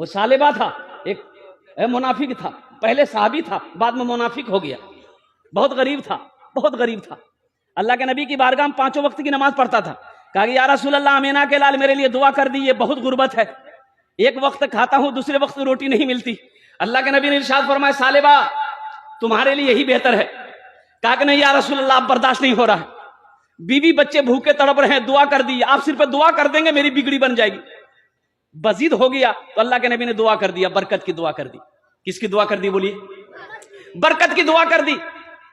وہ सालेबा था, एक मुनाफिक था, पहले साहबी था, बाद में मुनाफिक हो गया, बहुत गरीब था, बहुत गरीब था। अल्लाह के नबी की बारगाह में 5 वक्त की नमाज पढ़ता था। कहा कि या रसूल अल्लाह, अमीना के लाल मेरे लिए दुआ कर दी, ये बहुत गुर्बत है, एक वक्त खाता हूं, दूसरे वक्त रोटी नहीं मिलती। अल्लाह के नबी ने इरशाद फरमाया, सालेबा तुम्हारे लिए यही बेहतर है। कहा कि नहीं या रसूल अल्लाह, अब बर्दाश्त नहीं हो रहा है, बीवी बच्चे भूखे तड़प रहे हैं, दुआ कर दी, आप सिर्फ दुआ कर देंगे मेरी बिगड़ी बन जाएगी। बजीद हो गया तो अल्लाह के नबी ने दुआ कर दिया, बरकत की दुआ कर दी। किसकी दुआ कर दी बोलिए? बरकत की दुआ कर दी।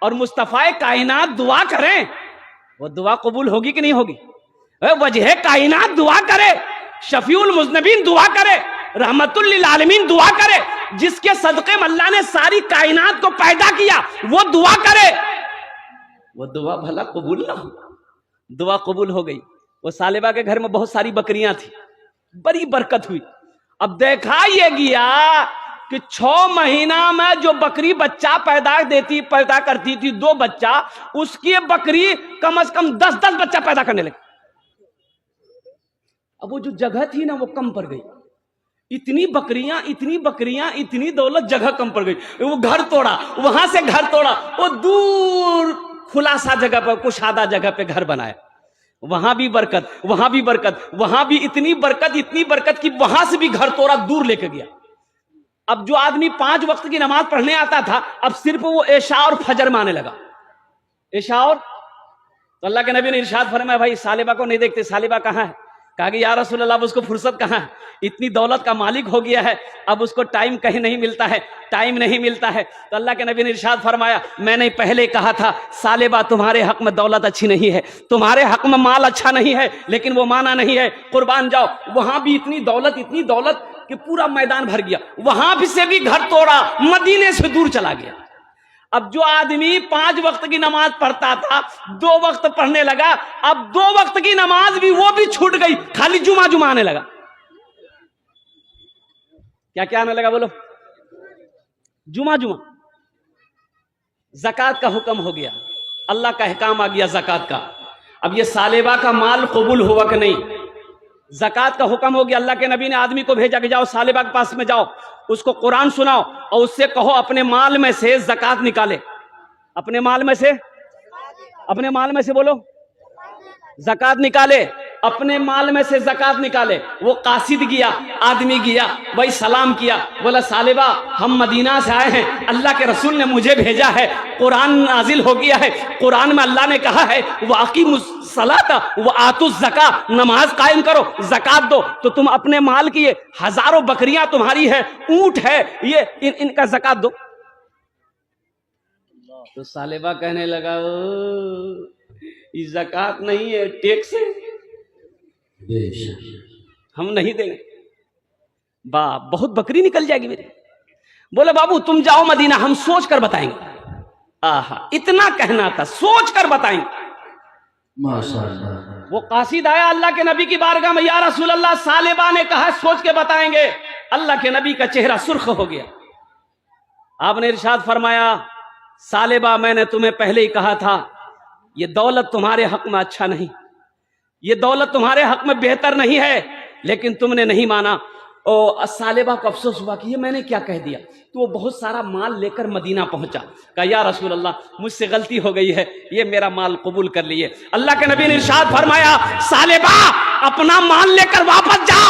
और मुस्तफाए कायनात दुआ करें, वो दुआ कबूल होगी कि नहीं होगी? वजह कायनात दुआ करे, शफीउल मुज़नबीन दुआ करे, रहमतुल लिल आलमीन दुआ करे, जिसके सदक़े में अल्लाह ने सारी कायनात को पैदा किया, वो दुआ करे, वो दुआ भला कबूल ना हो? दुआ कबूल हो गई। वो सालेबा के घर में बहुत सारी बकरियां थी, बड़ी बरकत हुई। अब देखा ये गया कि 6 महीना में जो बकरी बच्चा पैदा करती थी 2 बच्चा, उसकी बकरी कम से कम 10-10 बच्चा पैदा करने लगी। अब वो जो जगह थी ना वो कम पड़ गई, इतनी बकरियां, इतनी दौलत, जगह कम पड़ गई। वो घर तोड़ा, वहां से घर तोड़ा, वो दूर खुलासा जगह पर, कुशादा जगह पे घर बनाया, वहां भी बरकत, वहां भी बरकत, वहां भी इतनी बरकत कि वहां से भी घर तोड़ा, दूर लेके गया। अब जो आदमी 5 वक्त की नमाज पढ़ने आता था, अब सिर्फ वो इशा और फजर में आने लगा। इशा और तो अल्लाह के नबी ने इरशाद फरमाया, भाई सालेबा को नहीं देखते, सालेबा कहाँ है? कहा कि या रसूल अल्लाह, उसको फुर्सत कहाँ है, इतनी दौलत का मालिक हो गया है, अब उसको टाइम कहीं नहीं मिलता है, टाइम नहीं मिलता है। तो अल्लाह के नबी ने इरशाद फरमाया, मैंने पहले कहा था सालेबा तुम्हारे हक में दौलत अच्छी नहीं है, तुम्हारे हक में माल अच्छा नहीं है, लेकिन वो माना नहीं है, कुर्बान जाओ। वहां भी इतनी दौलत कि पूरा मैदान भर गया, वहां भी से भी घर तोड़ा, मदीने से दूर चला गया। अब जो आदमी 5 वक्त की नमाज पढ़ता था, 2 वक्त पढ़ने लगा, अब 2 वक्त की नमाज भी वो भी छूट गई, खाली जुमा आने लगा। क्या आने लगा बोलो? जुमा। ज़कात का हुक्म हो गया, अल्लाह का अहकाम आ गया ज़कात का। अब ये सालेबा का माल कबूल हुआ कि नहीं? ज़कात का हुक्म हो गया। अल्लाह के नबी ने आदमी को भेजा कि जाओ सालेबा के पास में जाओ, उसको कुरान सुनाओ और उससे कहो अपने माल में से ज़कात निकाले। अपने माल में से बोलो ज़कात निकाले, अपने माल में से ज़कात निकाले। वो कासिद गया, आदमी गया, वही सलाम किया, बोला सालेबा हम मदीना से आए हैं, अल्लाह के रसूल ने मुझे भेजा है, कुरान नाजिल हो गया है, कुरान में अल्लाह ने कहा है वाक़िमुस सलाता व आतुज़ ज़का, नमाज कायम करो, ज़कात दो। तो तुम अपने माल की, ये हजारों बकरियां तुम्हारी है, ऊंट है, ये इनका ज़कात दो। तो सालेबा कहने लगा ये ज़कात नहीं है, टैक्स है, हम नहीं देंगे। बहुत बकरी निकल जाएगी मेरी। बोले बाबू तुम जाओ मदीना, हम सोच कर बताएंगे। आहा, इतना कहना था, सोच कर बताएंगे। माशाअल्लाह। वो कासिद आया अल्लाह के नबी की बारगाह में, या रसूल अल्लाह सालेबा ने कहा सोच के बताएंगे। अल्लाह के नबी का चेहरा सुर्ख हो गया। आपने इरशाद फरमाया, सालेबा मैंने तुम्हें पहले ही कहा था ये दौलत तुम्हारे हक में अच्छा नहीं, ये दौलत तुम्हारे हक में बेहतर नहीं है, लेकिन तुमने नहीं माना। और सालेबा को अफसोस हुआ कि ये मैंने क्या कह दिया। तो वो बहुत सारा माल लेकर मदीना पहुंचा, कहा या रसूल अल्लाह मुझसे गलती हो गई है, ये मेरा माल कबूल कर लिए। अल्लाह के नबी ने इरशाद फरमाया, सालेबा अपना माल लेकर वापस जा,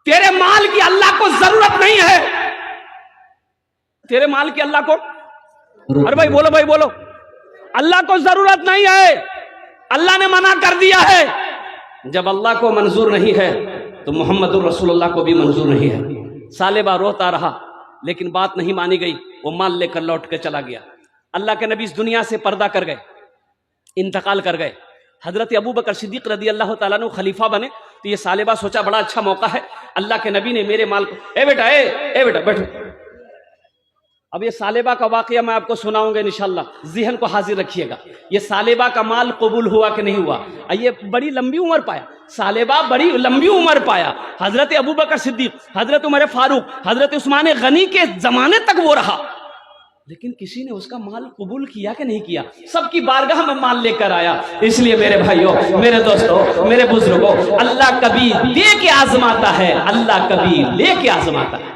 तेरे माल की अल्लाह को जरूरत नहीं है, तेरे माल की अल्लाह को, अरे भाई बोलो, अल्लाह को जरूरत नहीं है, अल्लाह ने मना कर दिया है। जब अल्लाह को मंजूर नहीं है तो मोहम्मदुर रसूलुल्लाह को भी मंजूर नहीं है। सालेबा रोता रहा, लेकिन बात नहीं मानी गई, वो माल लेकर लौट कर चला गया। अल्लाह के नबी इस दुनिया से पर्दा कर गए, इंतकाल कर गए। हजरत अबू बकर सिद्दीक रदी अल्लाह तआला अन्हु खलीफा बने। तो ये सालेबा सोचा बड़ा अच्छा मौका है, अल्लाह के नबी ने मेरे माल को, ए बेटा बैठो। अब ये सालेबा का वाकया मैं आपको सुनाऊंगा इंशाअल्लाह, ज़हन को हाजिर रखिएगा। ये सालेबा का माल कबूल हुआ कि नहीं हुआ? ये बड़ी लंबी उम्र पाया, सालेबा बड़ी लंबी उम्र पाया। हजरत अबू बकर सिद्दीक, हजरत उमर फारूक, हजरत उस्मान गनी के जमाने तक वो रहा। لیکن کسی نے اس کا مال قبول کیا کہ نہیں کیا؟ سب کی بارگاہ میں مال لے کر آیا. اس لیے میرے بھائیوں، میرے دوستوں، میرے بزرگوں، اللہ کبھی دے کے آزماتا ہے، اللہ کبھی لے کے آزماتا ہے،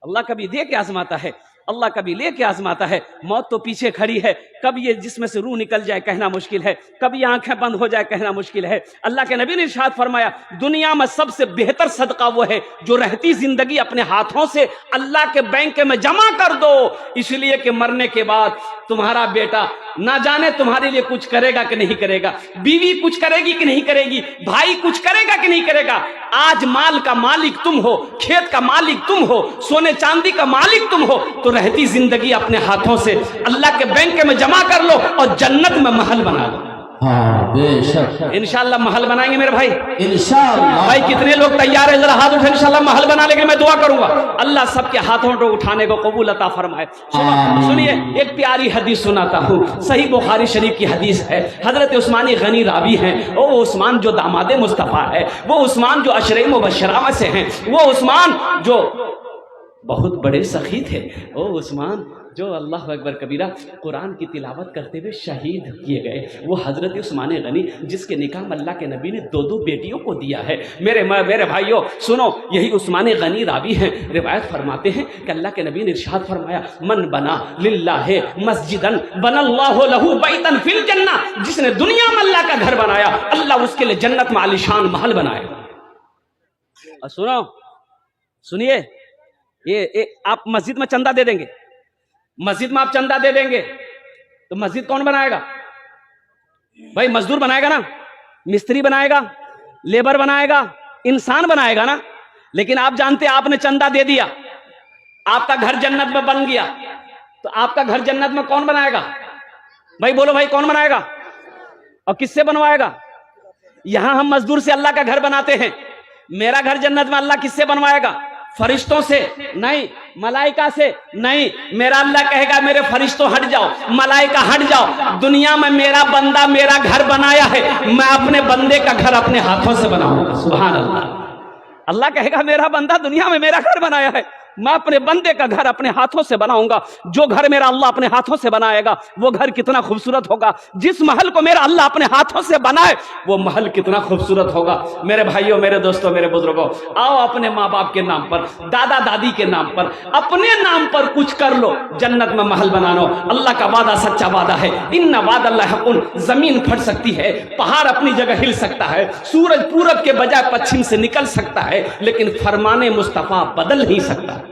اللہ کبھی دے کے آزماتا ہے، اللہ کبھی لے کے آزماتا ہے. موت تو پیچھے کھڑی ہے، کب یہ جسم سے روح نکل جائے کہنا مشکل ہے، کب یہ آنکھیں بند ہو جائے کہنا مشکل ہے. اللہ کے نبی نے ارشاد فرمایا دنیا میں سب سے بہتر صدقہ وہ ہے جو رہتی زندگی اپنے ہاتھوں سے اللہ کے بینک میں جمع کر دو، اس لیے کہ مرنے کے بعد تمہارا بیٹا نہ جانے تمہارے لیے کچھ کرے گا کہ نہیں کرے گا، بیوی کچھ کرے گی کہ نہیں کرے گی، بھائی کچھ کرے گا کہ نہیں کرے گا. آج مال کا مالک تم ہو، کھیت کا مالک تم ہو، سونے چاندی کا مالک تم ہو، تو رہتی زندگی اپنے ہاتھوں سے اللہ کے بینک میں جمع کر لو اور جنت میں محل بنا لو. ہاں بے شک انشاءاللہ محل بنائیں گے میرے بھائی. انشاءاللہ. بھائی کتنے لوگ تیار ہیں؟ ذرا ہاتھ اٹھائیں. انشاءاللہ محل بنا لیں گے. میں دعا کروں گا اللہ سب کے ہاتھوں کو اٹھانے کو قبول عطا فرمائے. سنیے ایک پیاری حدیث سناتا ہوں، صحیح بخاری شریف کی حدیث ہے. حضرت عثمان غنی راوی ہیں. وہ عثمان جو داماد مصطفیٰ ہے، وہ عثمان جو عشرہ مبشرہ میں سے ہیں، وہ عثمان جو بہت بڑے سخی تھے، وہ عثمان جو اللہ اکبر کبیرہ قرآن کی تلاوت کرتے ہوئے شہید کیے گئے، وہ حضرت عثمان غنی جس کے نکاح اللہ کے نبی نے 2 بیٹیوں کو دیا ہے. میرے بھائیوں سنو، یہی عثمان غنی راوی ہیں، روایت فرماتے ہیں کہ اللہ کے نبی نے ارشاد فرمایا من بنا للہ مسجدن بنا اللہ لہ بیتن فی الجنہ، جس نے دنیا میں اللہ کا گھر بنایا اللہ اس کے لیے جنت میں عالیشان محل بنائے. اور سنو، سنیے، یہ آپ مسجد میں چندہ دے دیں گے، مسجد میں آپ چندہ دے دیں گے تو مسجد کون بنائے گا؟ بھائی مزدور بنائے گا نا، مستری بنائے گا، لیبر بنائے گا، انسان بنائے گا نا. لیکن آپ جانتے آپ نے چندہ دے دیا، آپ کا گھر جنت میں بن گیا، تو آپ کا گھر جنت میں کون بنائے گا؟ بھائی بولو بھائی کون بنائے گا اور کس سے بنوائے گا؟ یہاں ہم مزدور سے اللہ کا گھر بناتے ہیں، میرا گھر جنت میں اللہ کس سے بنوائے گا؟ فرشتوں سے نہیں، ملائکہ سے نہیں. میرا اللہ کہے گا میرے فرشتوں ہٹ جاؤ، ملائکہ ہٹ جاؤ، دنیا میں میرا بندہ میرا گھر بنایا ہے، میں اپنے بندے کا گھر اپنے ہاتھوں سے بناؤں گا. سبحان اللہ. اللہ کہے گا میرا بندہ دنیا میں میرا گھر بنایا ہے، میں اپنے بندے کا گھر اپنے ہاتھوں سے بناؤں گا. جو گھر میرا اللہ اپنے ہاتھوں سے بنائے گا وہ گھر کتنا خوبصورت ہوگا. جس محل کو میرا اللہ اپنے ہاتھوں سے بنائے وہ محل کتنا خوبصورت ہوگا. میرے بھائیوں، میرے دوستوں، میرے بزرگوں، آؤ اپنے ماں باپ کے نام پر، دادا دادی کے نام پر، اپنے نام پر کچھ کر لو، جنت میں محل بنا لو. اللہ کا وعدہ سچا وعدہ ہے. ان وعد اللہ حق. زمین پھٹ سکتی ہے، پہاڑ اپنی جگہ ہل سکتا ہے، سورج پورب کے بجائے پچھم سے نکل سکتا ہے، لیکن فرمان مصطفیٰ بدل نہیں سکتا.